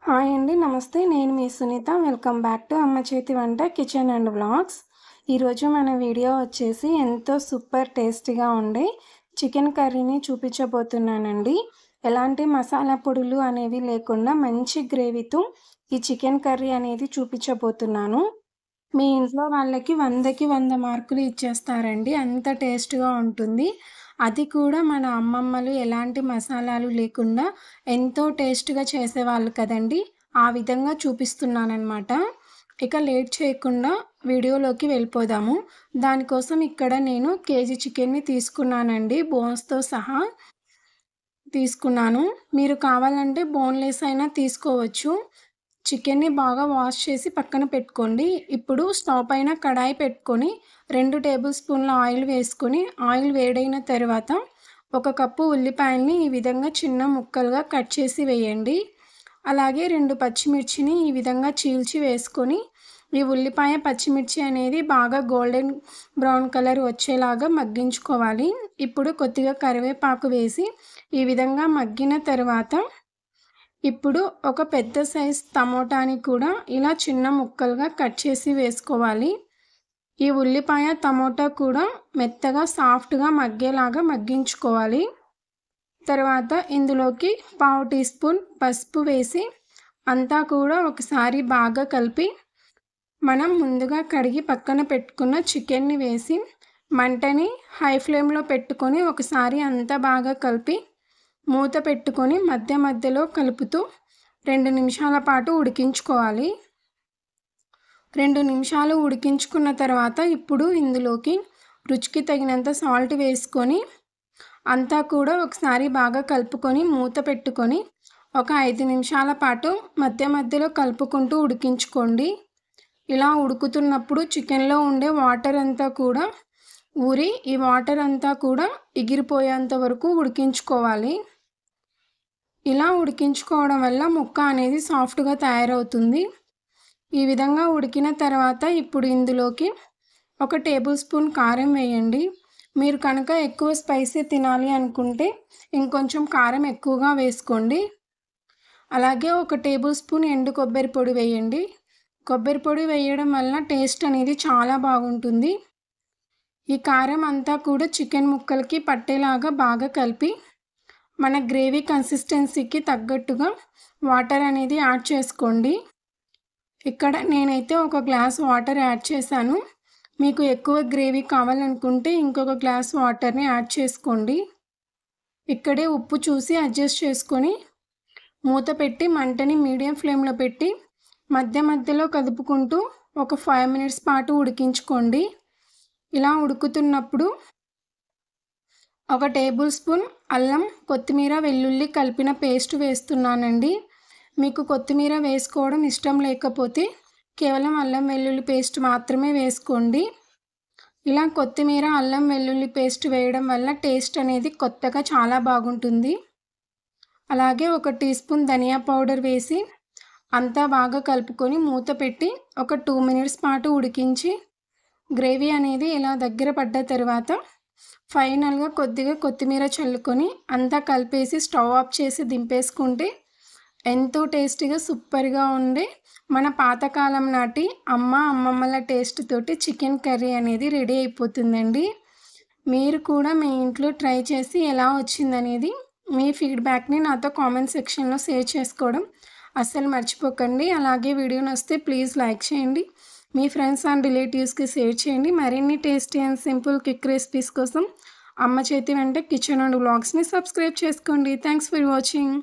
Hi అండి. నమస్తే. నేను మీ సునీత. వెల్కమ్ బ్యాక్ టు అమ్మ చేతి వంట కిచెన్ అండ్ వ్లాగ్స్. ఈరోజు మన వీడియో వచ్చేసి ఎంతో సూపర్ టేస్టీగా ఉండే చికెన్ కర్రీని చూపించబోతున్నానండి. ఎలాంటి మసాలా పొడులు అనేవి లేకుండా మంచి గ్రేవీతో ఈ చికెన్ కర్రీ అనేది చూపించబోతున్నాను. మీ ఇంట్లో వాళ్ళకి 100కి 100 మార్కులు ఇచ్చేస్తారండి. అంత టేస్ట్‌గా ఉంటుంది. అది కూడా మన అమ్మమ్మలు ఎలాంటి మసాలాలు లేకుండా ఎంతో టేస్ట్‌గా చేసేవాళ్ళు కదండీ! ఆ విధంగా చూపిస్తున్నాననమాట. ఇక లేట్ చేయకుండా వీడియోలోకి వెళ్ళిపోదాము. దానికోసం ఇక్కడ నేను కేజీ చికెన్‌ని తీసుకున్నానండి. బోన్స్‌తో సహా తీసుకున్నాను. మీరు కావాలంటే బోన్‌లెస్ అయినా తీసుకోవచ్చు. చికెన్‌ని బాగా వాష్ చేసి పక్కన పెట్టుకోండి. ఇప్పుడు స్టవ్ పైన కడాయి పెట్టుకొని 2 టేబుల్ స్పూన్ల ఆయిల్ వేసుకొని, ఆయిల్ వేడైన తర్వాత 1 కప్పు ఉల్లిపాయల్ని ఈ విధంగా చిన్న ముక్కలుగా కట్ చేసి వేయండి. అలాగే 2 పచ్చిమిర్చిని ఈ విధంగా చీల్చి వేసుకొని, ఈ ఉల్లిపాయ, పచ్చిమిర్చి అనేది బాగా గోల్డెన్ బ్రౌన్ కలర్ వచ్చేలాగా మగ్గించుకోవాలి. ఇప్పుడు కొద్దిగా కరివేపాకు వేసి ఈ విధంగా మగ్గిన తర్వాత ఇప్పుడు ఒక పెద్ద సైజ్ టమోటాని కూడా ఇలా చిన్న ముక్కలుగా కట్ చేసి వేసుకోవాలి. ఈ ఉల్లిపాయ, టమోటా కూడా మెత్తగా సాఫ్ట్‌గా మగ్గేలాగా మగ్గించుకోవాలి. తర్వాత ఇందులోకి పావు టీ స్పూన్ పసుపు వేసి అంతా కూడా ఒకసారి బాగా కలిపి మనం ముందుగా కడిగి పక్కన పెట్టుకున్న చికెన్ని వేసి మంటని హై ఫ్లేమ్‌లో పెట్టుకొని ఒకసారి అంతా బాగా కలిపి మూత పెట్టుకొని మధ్య మధ్యలో కలుపుతూ 2 నిమిషాల పాటు ఉడికించుకోవాలి. 2 నిమిషాలు ఉడికించుకున్న తర్వాత ఇప్పుడు ఇందులోకి రుచికి తగినంత సాల్ట్ వేసుకొని అంతా కూడా ఒకసారి బాగా కలుపుకొని మూత పెట్టుకొని ఒక 5 నిమిషాల పాటు మధ్య మధ్యలో కలుపుకుంటూ ఉడికించుకోండి. ఇలా ఉడుకుతున్నప్పుడు చికెన్‌లో ఉండే వాటర్ అంతా కూడా ఊరి ఈ వాటర్ అంతా కూడా ఎగిరిపోయేంత వరకు ఉడికించుకోవాలి. ఇలా ఉడికించుకోవడం వల్ల ముక్క అనేది సాఫ్ట్‌గా తయారవుతుంది. ఈ విధంగా ఉడికిన తర్వాత ఇప్పుడు ఇందులోకి 1 టేబుల్ స్పూన్ కారం వేయండి. మీరు కనుక ఎక్కువ స్పైసీ తినాలి అనుకుంటే ఇంకొంచెం కారం ఎక్కువగా వేసుకోండి. అలాగే 1 టేబుల్ స్పూన్ ఎండు కొబ్బరి పొడి వేయండి. కొబ్బరి పొడి వేయడం వల్ల టేస్ట్ అనేది చాలా బాగుంటుంది. ఈ కారం అంతా కూడా చికెన్ ముక్కలకి పట్టేలాగా బాగా కలిపి మన గ్రేవీ కన్సిస్టెన్సీకి తగ్గట్టుగా వాటర్ అనేది యాడ్ చేసుకోండి. ఇక్కడ నేనైతే 1 గ్లాస్ వాటర్ యాడ్ చేశాను. మీకు ఎక్కువ గ్రేవీ కావాలనుకుంటే ఇంకొక గ్లాస్ వాటర్‌ని యాడ్ చేసుకోండి. ఇక్కడే ఉప్పు చూసి అడ్జస్ట్ చేసుకొని మూత పెట్టి మంటని మీడియం ఫ్లేమ్‌లో పెట్టి మధ్య మధ్యలో కదుపుకుంటూ ఒక 5 మినిట్స్ పాటు ఉడికించుకోండి. ఇలా ఉడుకుతున్నప్పుడు 1 టేబుల్ స్పూన్ అల్లం, కొత్తిమీర, వెల్లుల్లి కలిపిన పేస్ట్ వేస్తున్నానండి. మీకు కొత్తిమీర వేసుకోవడం ఇష్టం లేకపోతే కేవలం అల్లం వెల్లుల్లి పేస్ట్ మాత్రమే వేసుకోండి. ఇలా కొత్తిమీర, అల్లం వెల్లుల్లి పేస్ట్ వేయడం వల్ల టేస్ట్ అనేది కొత్తగా చాలా బాగుంటుంది. అలాగే 1 టీ స్పూన్ ధనియా పౌడర్ వేసి అంతా బాగా కలుపుకొని మూత పెట్టి ఒక 2 మినిట్స్ పాటు ఉడికించి గ్రేవీ అనేది ఇలా దగ్గర పడ్డ తర్వాత ఫైనల్‌గా కొద్దిగా కొత్తిమీర చల్లుకొని అంతా కలిపేసి స్టవ్ ఆఫ్ చేసి దింపేసుకుంటే ఎంతో టేస్టీగా సూపర్‌గా ఉండే మన పాతకాలం నాటి అమ్మమ్మల టేస్ట్ తోటి చికెన్ కర్రీ అనేది రెడీ అయిపోతుందండి. మీరు కూడా మీ ఇంట్లో ట్రై చేసి ఎలా వచ్చిందనేది మీ ఫీడ్‌బ్యాక్‌ని నాతో కామెంట్ సెక్షన్‌లో షేర్ చేసుకోవడం అస్సలు మర్చిపోకండి. అలాగే వీడియో నచ్చితే ప్లీజ్ లైక్ చేయండి. మీ ఫ్రెండ్స్ అండ్ రిలేటివ్స్‌కి షేర్ చేయండి. మరిన్ని tasty and simple quick recipes కోసం అమ్మ చేతి వంట కిచెన్ అండ్ వ్లాగ్స్‌ని సబ్స్క్రైబ్ చేసుకోండి. Thanks for watching.